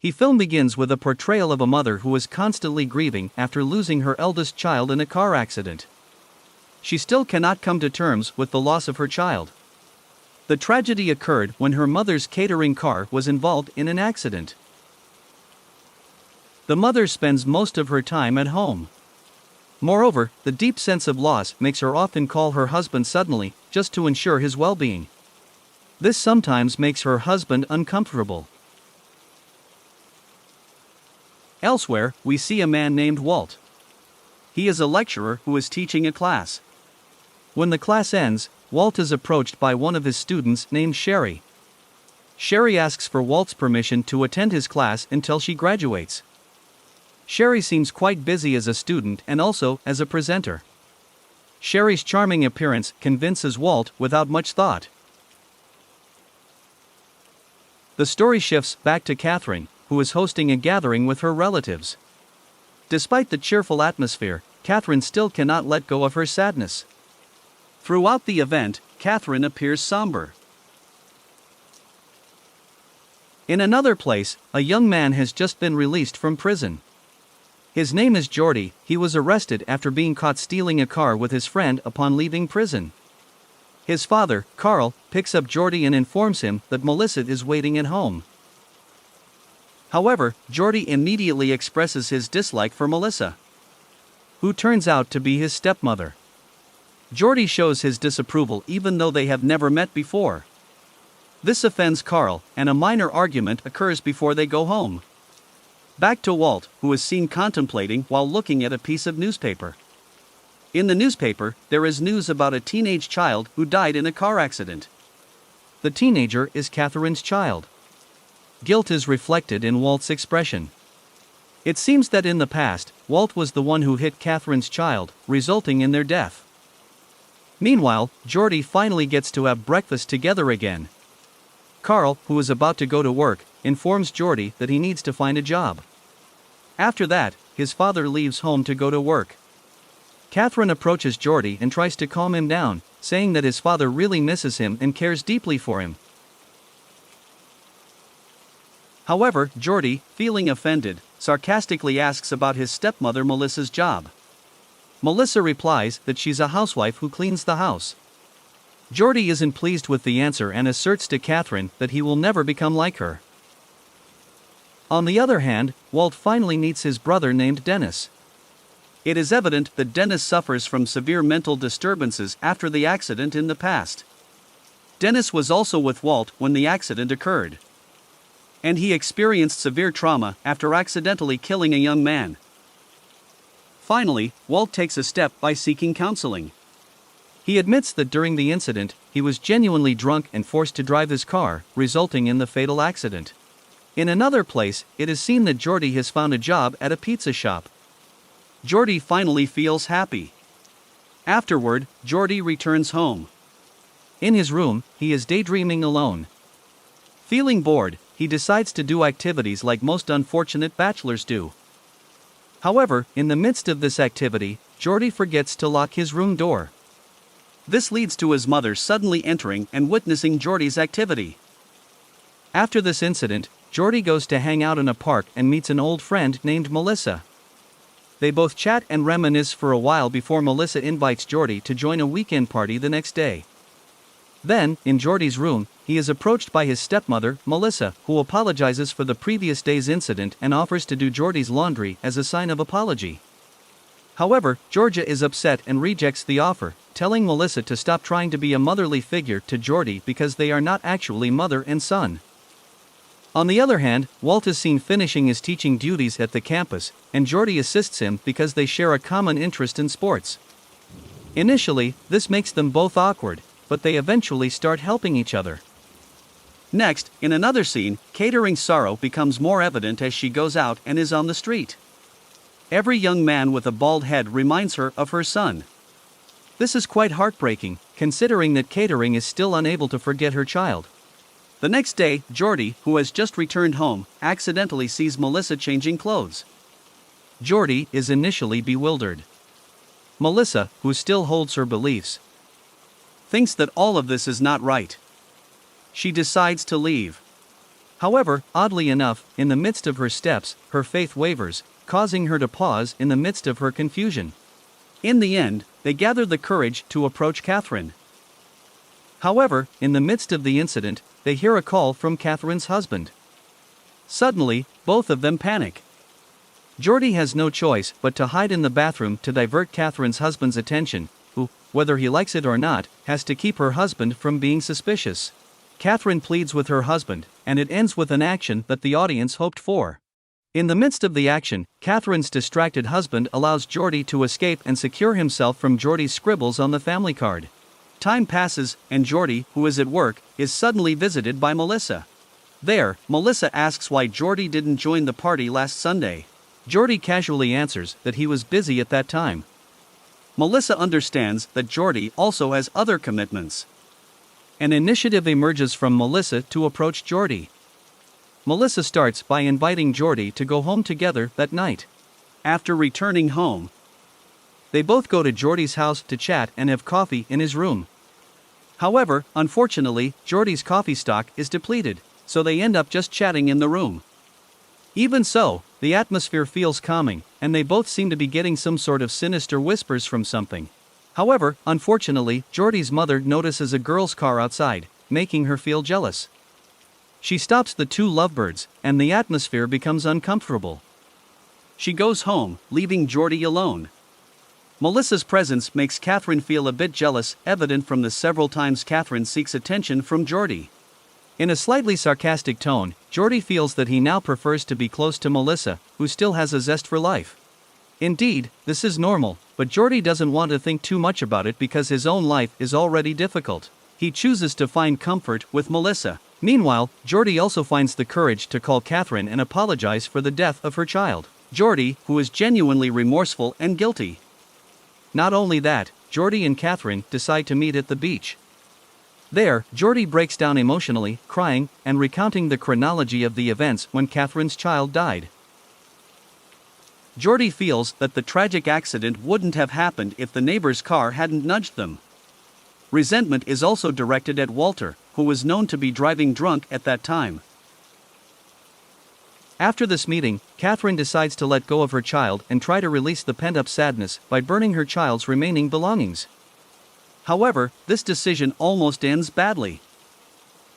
The film begins with a portrayal of a mother who is constantly grieving after losing her eldest child in a car accident. She still cannot come to terms with the loss of her child. The tragedy occurred when her mother's catering car was involved in an accident. The mother spends most of her time at home. Moreover, the deep sense of loss makes her often call her husband suddenly, just to ensure his well-being. This sometimes makes her husband uncomfortable. Elsewhere, we see a man named Walt. He is a lecturer who is teaching a class. When the class ends, Walt is approached by one of his students named Sherry. Sherry asks for Walt's permission to attend his class until she graduates. Sherry seems quite busy as a student and also as a presenter. Sherry's charming appearance convinces Walt without much thought. The story shifts back to Catherine, who is hosting a gathering with her relatives. Despite the cheerful atmosphere, Catherine still cannot let go of her sadness. Throughout the event, Catherine appears somber. In another place, a young man has just been released from prison. His name is Jordy. He was arrested after being caught stealing a car with his friend upon leaving prison. His father, Carl, picks up Jordy and informs him that Melissa is waiting at home. However, Jordy immediately expresses his dislike for Melissa, who turns out to be his stepmother. Jordy shows his disapproval even though they have never met before. This offends Carl, and a minor argument occurs before they go home. Back to Walt, who is seen contemplating while looking at a piece of newspaper. In the newspaper, there is news about a teenage child who died in a car accident. The teenager is Catherine's child. Guilt is reflected in Walt's expression. It seems that in the past, Walt was the one who hit Catherine's child, resulting in their death. Meanwhile, Jordy finally gets to have breakfast together again. Carl, who is about to go to work, informs Jordy that he needs to find a job. After that, his father leaves home to go to work. Catherine approaches Jordy and tries to calm him down, saying that his father really misses him and cares deeply for him. However, Jordy, feeling offended, sarcastically asks about his stepmother Melissa's job. Melissa replies that she's a housewife who cleans the house. Jordy isn't pleased with the answer and asserts to Catherine that he will never become like her. On the other hand, Walt finally meets his brother named Dennis. It is evident that Dennis suffers from severe mental disturbances after the accident in the past. Dennis was also with Walt when the accident occurred, and he experienced severe trauma after accidentally killing a young man. Finally, Walt takes a step by seeking counseling. He admits that during the incident, he was genuinely drunk and forced to drive his car, resulting in the fatal accident. In another place, it is seen that Jordy has found a job at a pizza shop. Jordy finally feels happy. Afterward, Jordy returns home. In his room, he is daydreaming alone. Feeling bored, he decides to do activities like most unfortunate bachelors do. However, in the midst of this activity, Jordy forgets to lock his room door. This leads to his mother suddenly entering and witnessing Jordy's activity. After this incident, Jordy goes to hang out in a park and meets an old friend named Melissa. They both chat and reminisce for a while before Melissa invites Jordy to join a weekend party the next day. Then, in Jordy's room, he is approached by his stepmother, Melissa, who apologizes for the previous day's incident and offers to do Jordy's laundry as a sign of apology. However, Georgia is upset and rejects the offer, telling Melissa to stop trying to be a motherly figure to Jordy because they are not actually mother and son. On the other hand, Walt is seen finishing his teaching duties at the campus, and Jordy assists him because they share a common interest in sports. Initially, this makes them both awkward, but they eventually start helping each other. Next, in another scene, Catering's sorrow becomes more evident as she goes out and is on the street. Every young man with a bald head reminds her of her son. This is quite heartbreaking, considering that Catering is still unable to forget her child. The next day, Jordy, who has just returned home, accidentally sees Melissa changing clothes. Jordy is initially bewildered. Melissa, who still holds her beliefs, thinks that all of this is not right. She decides to leave. However, oddly enough, in the midst of her steps, her faith wavers, causing her to pause in the midst of her confusion. In the end, they gather the courage to approach Catherine. However, in the midst of the incident, they hear a call from Catherine's husband. Suddenly, both of them panic. Jordy has no choice but to hide in the bathroom to divert Catherine's husband's attention, who, whether he likes it or not, has to keep her husband from being suspicious. Catherine pleads with her husband, and it ends with an action that the audience hoped for. In the midst of the action, Catherine's distracted husband allows Jordy to escape and secure himself from Jordy's scribbles on the family card. Time passes, and Jordy, who is at work, is suddenly visited by Melissa. There, Melissa asks why Jordy didn't join the party last Sunday. Jordy casually answers that he was busy at that time. Melissa understands that Jordy also has other commitments. An initiative emerges from Melissa to approach Jordy. Melissa starts by inviting Jordy to go home together that night. After returning home, they both go to Jordy's house to chat and have coffee in his room. However, unfortunately, Jordy's coffee stock is depleted, so they end up just chatting in the room. Even so, the atmosphere feels calming, and they both seem to be getting some sort of sinister whispers from something. However, unfortunately, Jordy's mother notices a girl's car outside, making her feel jealous. She stops the two lovebirds, and the atmosphere becomes uncomfortable. She goes home, leaving Jordy alone. Melissa's presence makes Catherine feel a bit jealous, evident from the several times Catherine seeks attention from Jordy. In a slightly sarcastic tone, Jordy feels that he now prefers to be close to Melissa, who still has a zest for life. Indeed, this is normal, but Jordy doesn't want to think too much about it because his own life is already difficult. He chooses to find comfort with Melissa. Meanwhile, Jordy also finds the courage to call Catherine and apologize for the death of her child. Jordy, who is genuinely remorseful and guilty. Not only that, Jordy and Catherine decide to meet at the beach. There, Jordy breaks down emotionally, crying, and recounting the chronology of the events when Catherine's child died. Jordy feels that the tragic accident wouldn't have happened if the neighbor's car hadn't nudged them. Resentment is also directed at Walter, who was known to be driving drunk at that time. After this meeting, Catherine decides to let go of her child and try to release the pent-up sadness by burning her child's remaining belongings. However, this decision almost ends badly.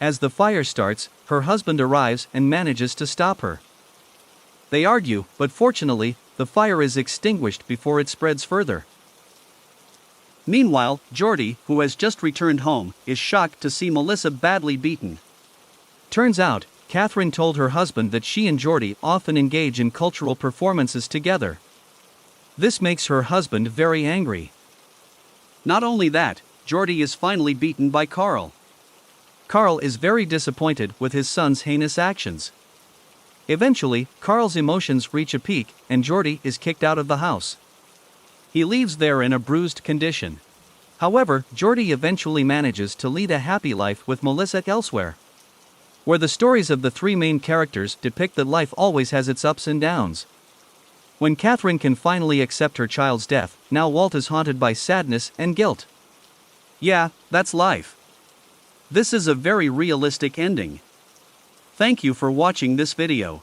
As the fire starts, her husband arrives and manages to stop her. They argue, but fortunately, the fire is extinguished before it spreads further. Meanwhile, Jordy, who has just returned home, is shocked to see Melissa badly beaten. Turns out, Catherine told her husband that she and Jordy often engage in cultural performances together. This makes her husband very angry. Not only that, Jordy is finally beaten by Carl. Carl is very disappointed with his son's heinous actions. Eventually, Carl's emotions reach a peak, and Jordy is kicked out of the house. He leaves there in a bruised condition. However, Jordy eventually manages to lead a happy life with Melissa elsewhere, where the stories of the three main characters depict that life always has its ups and downs. When Catherine can finally accept her child's death, now Walt is haunted by sadness and guilt. Yeah, that's life. This is a very realistic ending. Thank you for watching this video.